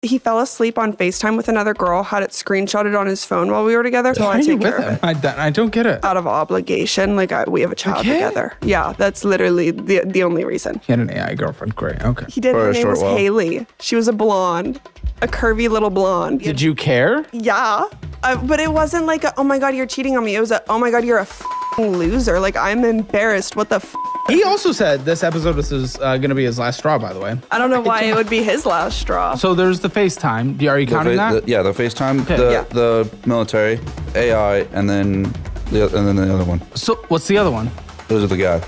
He fell asleep on FaceTime with another girl, had it screenshotted on his phone while we were together. So Why are you with him? I don't get it. Out of obligation. Like, we have a child together. Yeah, that's literally the only reason. He had an AI girlfriend. Great. Okay. He did. Her name was Haley. She was a blonde. A curvy little blonde. Did you care? Yeah. But it wasn't like, oh my God, you're cheating on me. It was oh my God, you're a loser. Like, I'm embarrassed. What the He also said this episode was going to be his last straw, by the way. I don't know why it would be his last straw. So there's the FaceTime. Are you counting that? The FaceTime, the military, AI, and then the other one. So what's the other one? Those are the guy.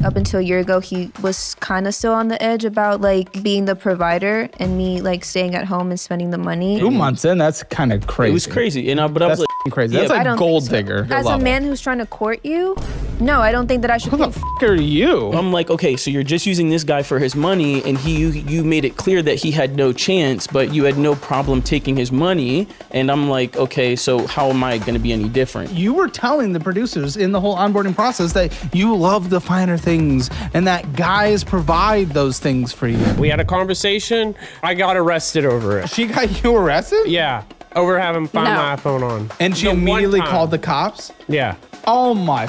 Up until a year ago, he was kind of still on the edge about like being the provider and me like staying at home and spending the money. 2 months in, that's kind of crazy. It was crazy, but I was like, crazy. That's like gold digger. As a man who's trying to court you, no, I don't think that I should. Who the f are you? I'm like, okay, so you're just using this guy for his money, and you made it clear that he had no chance, but you had no problem taking his money. And I'm like, okay, so how am I going to be any different? You were telling the producers in the whole onboarding process that you love the finer things and that guys provide those things for you. We had a conversation. I got arrested over it. She got you arrested? Yeah, over having Find My iPhone on. And she immediately called the cops? Yeah. Oh my.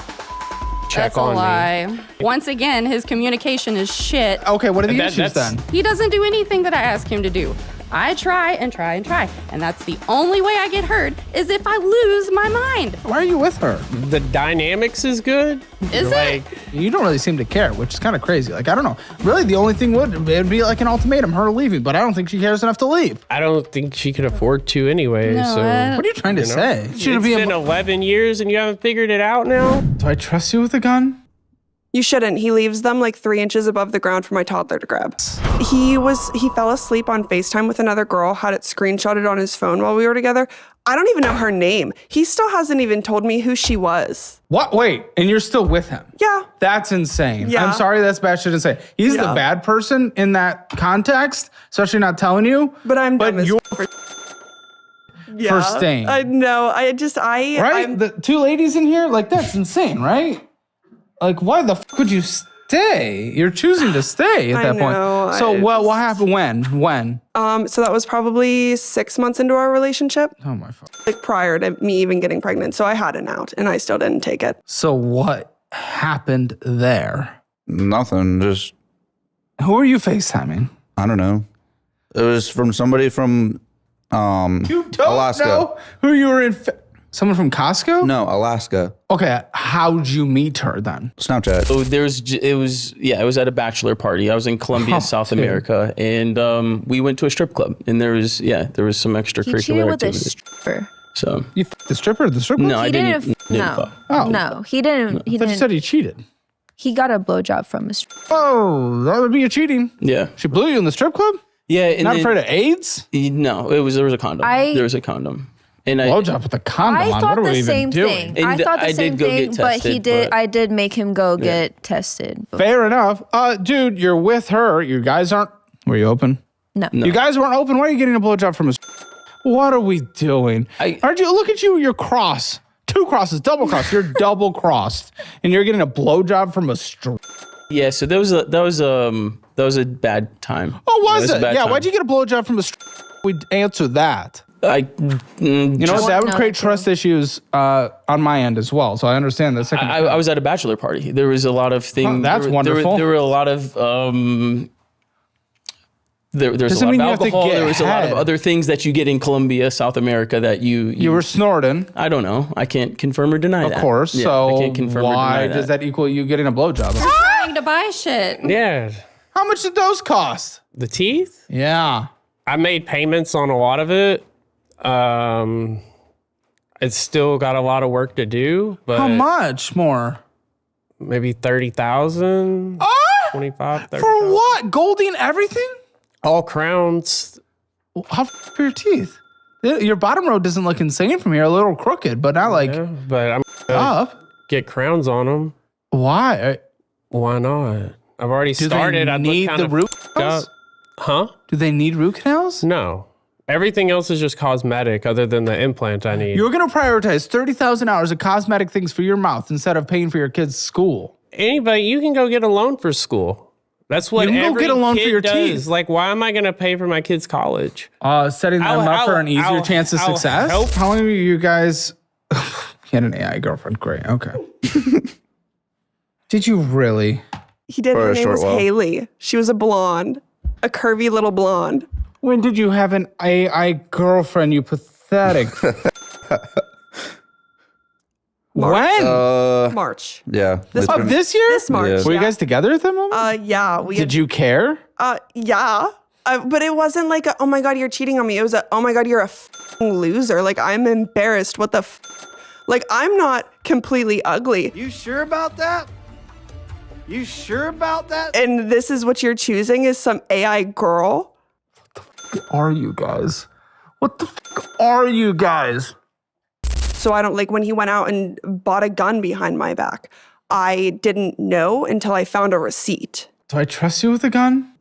Check That's a lie. Once again, his communication is shit. Okay, what are the issues then? He doesn't do anything that I ask him to do. I try and try and try. And that's the only way I get hurt is if I lose my mind. Why are you with her? The dynamics is good. Is it? You don't really seem to care, which is kind of crazy. Like, I don't know. Really, the only thing it'd be like an ultimatum, her leaving, but I don't think she cares enough to leave. I don't think she could afford to anyway. No, so what are you trying to say? It's been 11 years and you haven't figured it out now? Do I trust you with a gun? You shouldn't. He leaves them like 3 inches above the ground for my toddler to grab. He fell asleep on FaceTime with another girl, had it screenshotted on his phone while we were together. I don't even know her name. He still hasn't even told me who she was. What? Wait, and you're still with him? Yeah. That's insane. Yeah. I'm sorry, that's bad shit to say. He's the bad person in that context, especially not telling you. But I'm but dumb you're for staying. I know. Right? The two ladies in here? Like, that's insane, right? Like, why the fuck would you stay? You're choosing to stay at that point. So what happened when? So that was probably 6 months into our relationship. Oh my fuck. Like prior to me even getting pregnant. So I had an out and I still didn't take it. So what happened there? Nothing, just... Who are you FaceTiming? I don't know. It was from somebody from You don't Alaska. know who you were in... Someone from Costco? No, Alaska. Okay, how'd you meet her then? Snapchat. So it was at a bachelor party. I was in Colombia, South America, and we went to a strip club, and there was some extracurricular He cheated with a activity. stripper. So You the stripper at the strip club? no, I didn't. No, fuck. Oh. no, he didn't. He I thought you didn't. said he cheated. He got a blowjob from a stripper. Oh, that would be a cheating. Yeah, She blew you in the strip club? yeah. And Not then- afraid of AIDS? No, there was a condom. There was a condom. And Blowjob with a condom on. I What thought are we the even same doing? thing. I And thought the I same did go thing, get but tested, I did make him go get tested. Fair enough. Dude, you're with her. You guys aren't... Were you open? No. You guys weren't open. Why are you getting a blowjob from a... What are we doing? Aren't you? Look at you. You're cross. 2 crosses. Double cross. You're double crossed. And you're getting a blowjob from a... Yeah, so that was a bad time. Oh, was it? Yeah, time. why'd you get a blowjob from a... We'd answer that. You know what? That would create trust issues on my end as well. So I understand that. I was at a bachelor party. There was a lot of things. Oh, that's wonderful. There were a lot of there's a lot of alcohol. There was a lot of other things that you get in Colombia, South America that you were snorting. I don't know. I can't confirm or deny that. Of course. Yeah, so I can't confirm why or deny does that equal you getting a blowjob? Trying to buy shit. Yeah. How much did those cost? The teeth? Yeah. I made payments on a lot of it. It's still got a lot of work to do, but How much more? maybe 30,000, 25, 30. For what? Goldie and everything? All crowns. How for your teeth? Your bottom row doesn't look insane from here. A little crooked, but not like Yeah, but I'm gonna up. get crowns on them. Why? Why not? I've already Do started. they I'd need look the kinda root f***ed canals? up. Huh? Do they need root canals? No. Everything else is just cosmetic other than the implant I need. You're going to prioritize 30,000 hours of cosmetic things for your mouth instead of paying for your kids' school. Anybody, you can go get a loan for school. That's what You can go every get a loan kid for your does. teeth. Like, why am I going to pay for my kid's college? Setting them up for an easier chance of success. How long are you guys? He had an AI girlfriend. Great. Okay. Did you really? He did. For Her a name short was while. Haley. She was a blonde, a curvy little blonde. When did you have an AI girlfriend? You pathetic. When? March. Yeah. Of this year? This March. Yeah. Were you guys together at that moment? Yeah. Did you care? Yeah. But it wasn't like, oh my God, you're cheating on me. It was oh my God, you're a loser. Like, I'm embarrassed. What the Like, I'm not completely ugly. You sure about that? You sure about that? And this is what you're choosing is some AI girl? Are you guys? What the are you guys? So I don't, like, when he went out and bought a gun behind my back, I didn't know until I found a receipt. Do I trust you with a gun?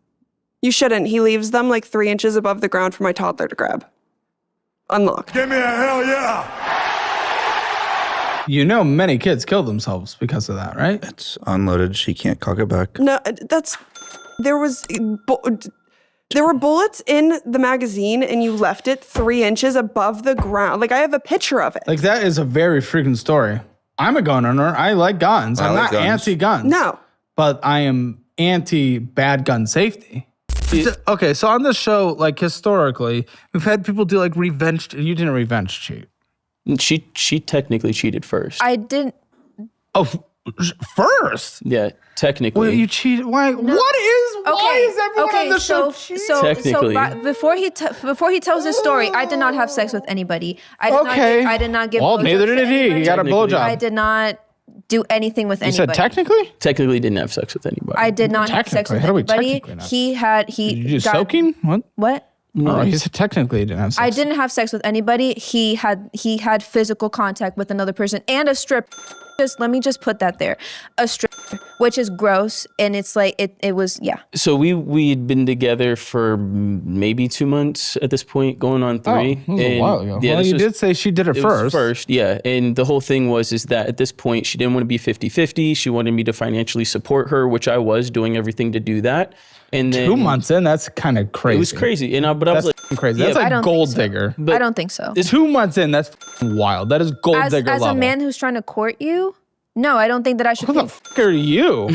You shouldn't. He leaves them like 3 inches above the ground for my toddler to grab. Unlocked. Give me a hell yeah! You know many kids kill themselves because of that, right? It's unloaded. She can't cock it back. No, there were bullets in the magazine and you left it 3 inches above the ground. Like, I have a picture of it. Like, that is a very freaking story. I'm a gun owner. I like guns. I'm like not guns. anti-guns. No. But I am anti-bad gun safety. Okay, so on this show, like, historically, we've had people do, like, revenge. You didn't revenge cheat. She technically cheated first. I didn't. Oh, first? Yeah, technically. Well, you cheated. Why? No. Why is everyone on the show cheating? Technically. Before he tells his story, I did not have sex with anybody. I did not give. Well, blowjobs neither to did he. He anybody. got a blowjob. I did not do anything with You anybody. said technically? Technically didn't have sex with anybody. I did not have sex Technically. with How do we anybody. technically not? He Did you do got soaking? What? what? No, he said technically he didn't have sex. I didn't have sex with anybody. He had physical contact with another person and a strip. Let me just put that there. A strip, which is gross, and it's like it was So we'd been together for maybe 2 months at this point, going on 3. Oh, it was a while ago. Yeah, Well, this you was- did say she did it It was first. first, yeah. And the whole thing was that at this point, she didn't want to be 50-50. She wanted me to financially support her, which I was doing everything to do that. And then 2 months in, that's kind of crazy. it was crazy. And I was like, F***ing crazy. yeah, That's I like don't gold think so. digger. but I don't think so. 2 months in, that's f***ing wild. That is gold digger As level. a man who's trying to court you, no, I don't think that I should. Who the f*** are you?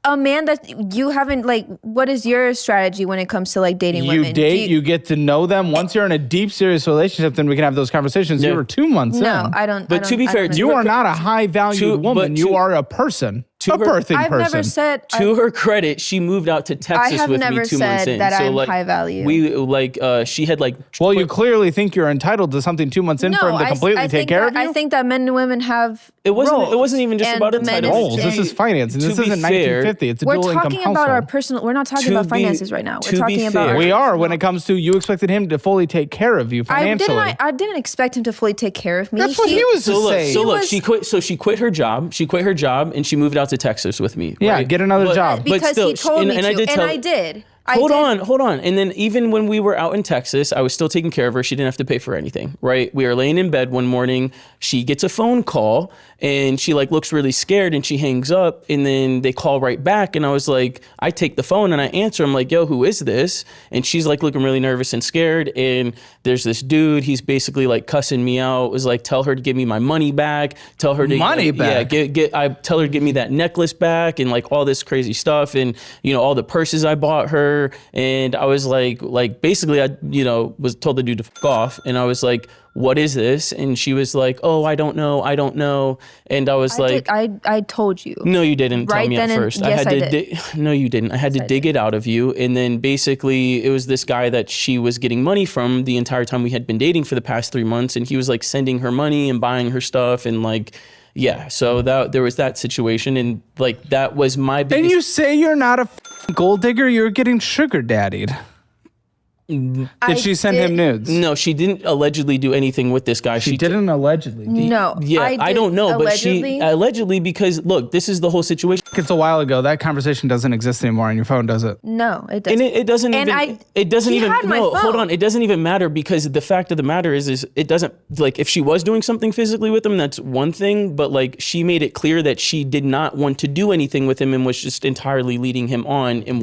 A man that you haven't like. What is your strategy when it comes to like dating You women? date, you get to know them. Once you're in a deep, serious relationship, then we can have those conversations. Yeah. You were 2 months in. No, I don't. But to be fair, You are not a high-valued woman. You are a person, a birthing I've person. never said. To her credit, she moved out to Texas have with never me 2 months said in. that so I'm like high value. we like she had like Well, you clearly think you're entitled to something 2 months in for him to completely take care of you. I think that men and women have. It wasn't roles, even just and about men entitlement. Roles. This is finance, and To this be isn't fair, 1950. It's a We're dual income talking about our household. personal. We're not talking To about be- finances right now. We're to be talking about. fair. We are when it comes to you expected him to fully take care of you financially. I didn't expect him to fully take care of me. That's what he was So look, saying. so look, was- she quit. So she quit her job. She quit her job and she moved out to Texas with me. Yeah, right? get another job. But because still, he told me and to, I did and tell- I did. Hold on. And then even when we were out in Texas, I was still taking care of her. She didn't have to pay for anything, right? We were laying in bed one morning. She gets a phone call and she like looks really scared and she hangs up and then they call right back. And I was like, I take the phone and I answer. I'm like, yo, who is this? And she's like looking really nervous and scared. And there's this dude, he's basically like cussing me out. It was like, tell her to give me my money back. Tell her to Money back? Yeah, I tell her to give me that necklace back and like all this crazy stuff. And you know, all the purses I bought her. And I was like basically I, was told the dude to f off. And I was like, what is this? And she was like, oh, I don't know. And I was I told you. no, you didn't tell Right me then at and- first. yes, I did. No, you didn't. I had to dig it out of you. And then basically it was this guy that she was getting money from the entire time we had been dating for the past 3 months. And he was like sending her money and buying her stuff. And like, yeah, so there was that situation. And like, that was my biggest. And you say you're not a gold digger, you're getting sugar daddied. Did she send him nudes? No, she didn't allegedly do anything with this guy. She didn't allegedly. No. Yeah, I don't know, but allegedly. she allegedly, because look, this is the whole situation. It's a while ago. That conversation doesn't exist anymore on your phone, does it? No, it doesn't. And it doesn't And even. It doesn't he even. had my No, hold phone. on. It doesn't even matter, because the fact of the matter is it doesn't, like, if she was doing something physically with him, that's one thing. But like, she made it clear that she did not want to do anything with him and was just entirely leading him on and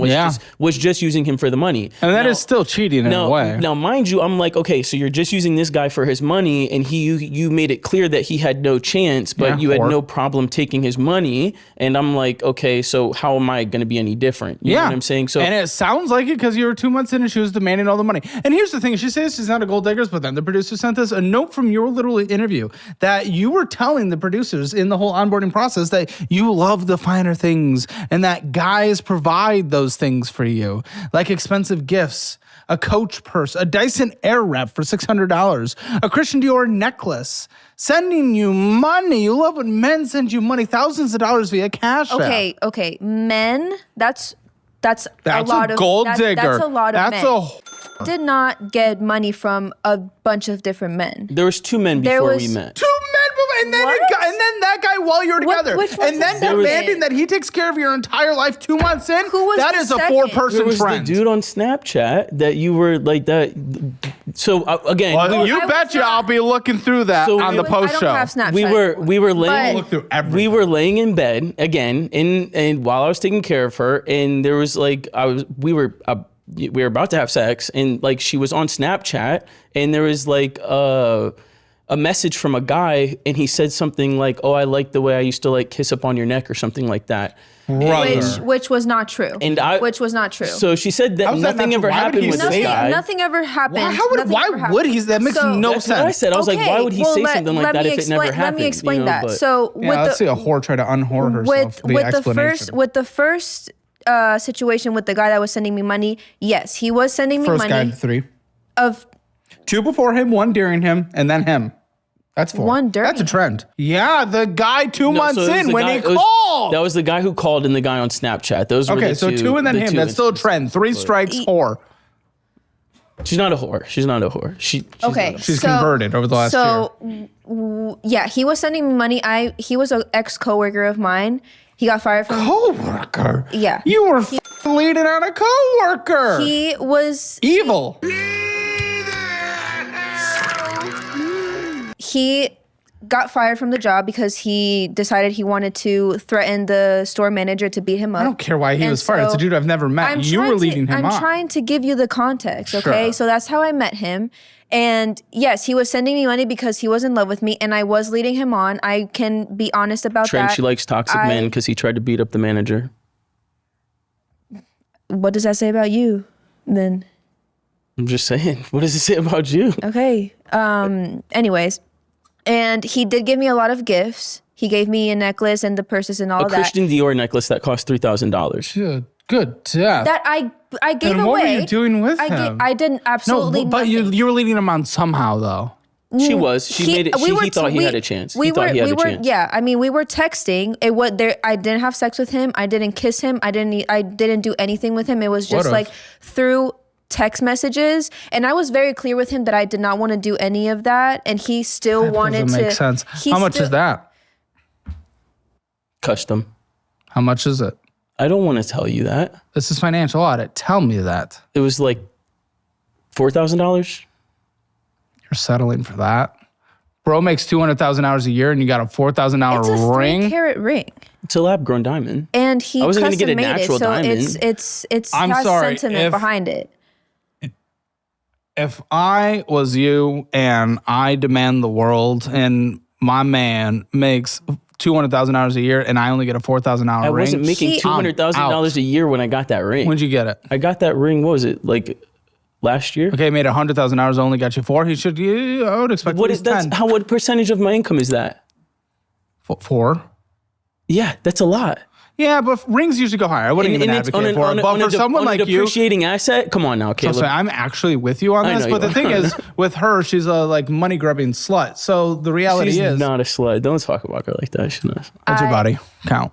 was just using him for the money. And that is still cheating in a way. Now, mind you, I'm like, okay, so you're just using this guy for his money, and you made it clear that he had no chance, but you had no problem taking his money. And I'm like, okay, so how am I going to be any different? You know what I'm saying? So, and it sounds like it because you were 2 months in and she was demanding all the money. And here's the thing: she says she's not a gold digger, but then the producer sent us a note from your little interview that you were telling the producers in the whole onboarding process that you love the finer things and that guys provide those things for you, like expensive gifts, a Coach purse, a Dyson Airwrap for $600, a Christian Dior necklace, sending you money. You love when men send you money, thousands of dollars via Cash App. Okay. Men, that's a lot of gold digger. That's a lot of that's men. Did not get money from a bunch of different men. there was 2 men before we met. 2 men, and then, and then that guy while you were together. Which was and then the demanding second? that he takes care of your entire life 2 months in. Who was that the is a second? 4-person There was trend. the dude on Snapchat that you were like that. So again, Well, you I bet was you not- I'll be looking through that So on we- the post I don't show. have Snapchat. we were laying Look through everything. we were laying in bed again, and while I was taking care of her, and there was like we were about to have sex, and like she was on Snapchat, and there was like a message from a guy, and he said something like, "Oh, I like the way I used to like kiss up on your neck," or something like that. Which was not true. Which was not true. So she said that How's that nothing not ever true? Why would happened he with say this that? guy. Nothing ever happened. Why would he? That makes no That's sense. what I said. I was like, why would he say something like that if it never happened? Let me explain you know, that. but- So Yeah, with let's see the a whore try to unwhore herself. with the first situation with the guy that was sending me money, yes, he was sending me First money guy, 3. of 2 before him, 1 during him, and then him. That's 4. 1 during That's a trend. Yeah, the guy 2 No, months so it was in the when guy- he it was- called. That was the guy who called and the guy on Snapchat. Those were Okay, the so 2 and then the him. 2 That's still a instances. trend. 3 strikes, whore. She's not a whore. She's not a whore. She's okay. She's converted over the last year. Yeah, he was sending me money. He was an ex coworker of mine. He got fired from. Coworker. Yeah. You were leading on a coworker. He was. Evil. He got fired from the job because he decided he wanted to threaten the store manager to beat him up. I don't care why he And was fired. It's a so dude I've never met. You were leading him on. I'm trying to give you the context, okay? Sure. So that's how I met him. And yes, he was sending me money because he was in love with me and I was leading him on. I can be honest about Trent, that. she likes toxic men because he tried to beat up the manager. What does that say about you then? I'm just saying. What does it say about you? Okay. Anyways, and he did give me a lot of gifts. He gave me a necklace and the purses and all A of that. Christian Dior necklace that cost $3,000. Good death. That I gave And away. what were you doing with him? I didn't absolutely. No, but you were leading him on somehow though. She was. She made it. He thought he had a chance. He thought he had a chance. Yeah, I mean, we were texting. It was there. I didn't have sex with him. I didn't kiss him. I didn't do anything with him. It was just like through text messages, and I was very clear with him that I did not want to do any of that, and he still wanted Doesn't to. make sense. How much is that? Custom. How much is it? I don't want to tell you that. This is Financial Audit. Tell me that. It was like $4,000. You're settling for that. Bro makes $200,000 a year, and you got a $4,000 It's a ring. 3-carat ring, It's a lab-grown diamond. and he I wasn't gonna custom get a made natural it, so diamond. it's I'm has sorry, sentiment if- behind it. If I was you and I demand the world, and my man makes $200,000 a year, and I only get a $4,000 ring, I wasn't making He- $200,000 a year when I got that ring. When'd you get it? I got that ring. What was it, like last year? Okay, made $100,000, only got you 4. He should. I would expect What at is least that? 10. What percentage of my income is that? 4. Yeah, that's a lot. Yeah, but rings usually go higher. I wouldn't even it's advocate for it. But for someone like a you, depreciating asset. Come on now, Caleb. so I'm actually with you on I this. know But you the thing are. is, with her, she's a like money grubbing slut. So the reality She's is, not a slut. Don't talk about her like that. She's not. what's your body count?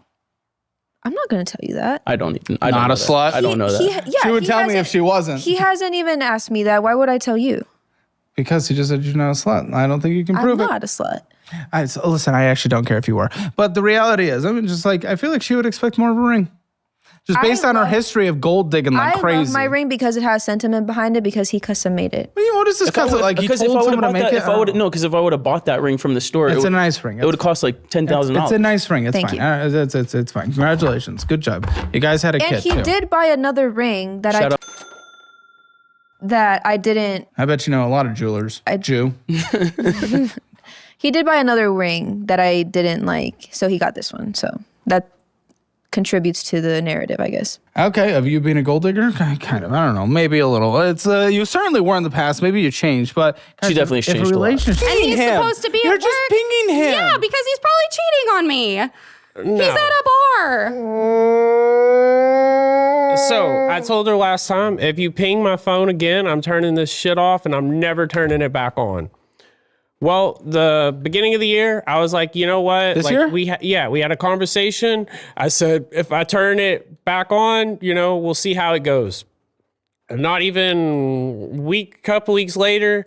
I'm not going to tell you that. I don't know Not a that. slut? I don't know that. She would tell me if she wasn't. He hasn't even asked me that. Why would I tell you? Because he just said you're not a slut. I don't think you can prove I'm it. not a slut. Listen, I actually don't care if you were. But the reality is, I mean, just like, I feel like she would expect more of a ring. Just based on her history of gold digging like crazy. I love my ring because it has sentiment behind it because he custom made it. What is this custom? Like, he told someone to make it? Because if I would have bought that ring from the store, It's a nice ring. It would have cost like $10,000. It's a nice ring. It's Thank fine. you. It's fine. Congratulations. Good job. You guys had a kid, And he too. did buy another ring that I didn't. I bet you know a lot of jewelers. Jew. He did buy another ring that I didn't like, so he got this one. So that contributes to the narrative, I guess. Okay, of you being a gold digger? Kind of. I don't know. Maybe a little. It's you certainly were in the past. Maybe you changed, but guys, She definitely changed a lot. relationship. And he's supposed to be You're at just work. pinging him. Yeah, because he's probably cheating on me. He's at a bar. So I told her last time, if you ping my phone again, I'm turning this shit off and I'm never turning it back on. Well, the beginning of the year, I was like, you know what? This like, year? we had a conversation. I said, if I turn it back on, we'll see how it goes. And not even couple weeks later,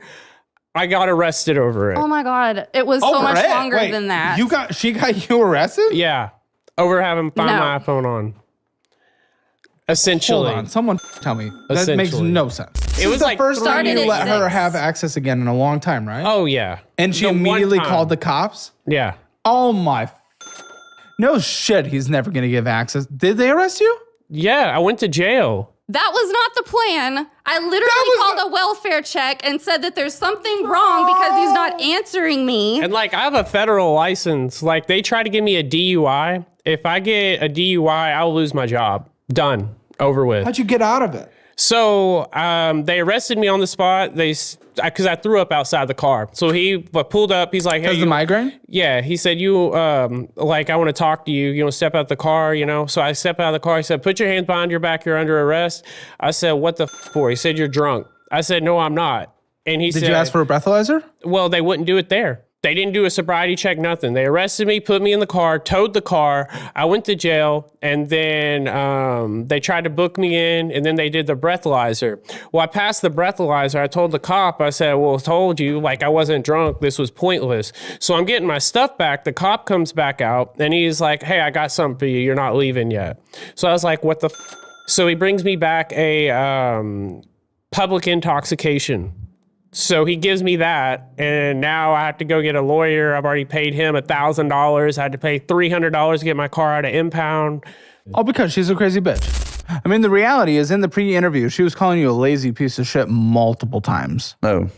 I got arrested over it. Oh my God. It was so much longer Wait, than that. She got you arrested? Yeah, over having Find My iPhone on. Essentially. Hold on. Someone tell me. That makes Essentially. no sense. It was the like first time started you at let her 6. have access again in a long time, right? Oh, yeah. And she The one immediately time. called the cops? Yeah. Oh my. No shit, he's never going to give access. Did they arrest you? Yeah, I went to jail. That was not the plan. I literally called a welfare check and said that there's something wrong because he's not answering me. And I have a federal license. They try to give me a DUI. If I get a DUI, I'll lose my job. Done. Over with. How'd you get out of it? So they arrested me on the spot. Because I threw up outside the car. So he pulled up. He's like, "Hey, Because the migraine? yeah." He said, "You I want to talk to you. You want to step out the car? So I step out of the car. He said, "Put your hands behind your back. You're under arrest." I said, "What the for?" He said, "You're drunk." I said, "No, I'm not." And he said, Did you ask for a breathalyzer? Well, they wouldn't do it there. They didn't do a sobriety check, nothing. They arrested me, put me in the car, towed the car. I went to jail, and then they tried to book me in, and then they did the breathalyzer. Well, I passed the breathalyzer. I told the cop, I said, well, I told you, I wasn't drunk. This was pointless. So I'm getting my stuff back. The cop comes back out, and he's like, hey, I got something for you. You're not leaving yet. So I was like, what the So he brings me back a public intoxication. So he gives me that, and now I have to go get a lawyer. I've already paid him $1,000. I had to pay $300 to get my car out of impound. All because she's a crazy bitch. I mean, the reality is in the pre-interview, she was calling you a lazy piece of shit multiple times. Oh,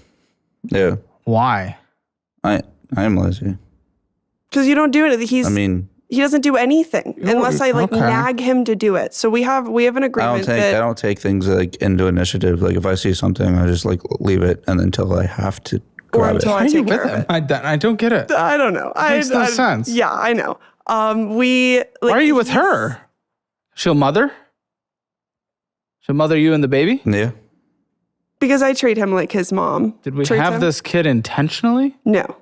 yeah. Why? I am lazy. Because you don't do it. He doesn't do anything unless I nag him to do it. So we have an agreement. I don't take things into initiative. If I see something, I just leave it, and until I have to grab it. until I take care of it. I don't get it. I don't know. Makes no sense. Yeah, I know. Why are you with her? She'll mother? She'll mother you and the baby? Yeah. Because I treat him like his mom. Did we treats have him. this kid intentionally? No.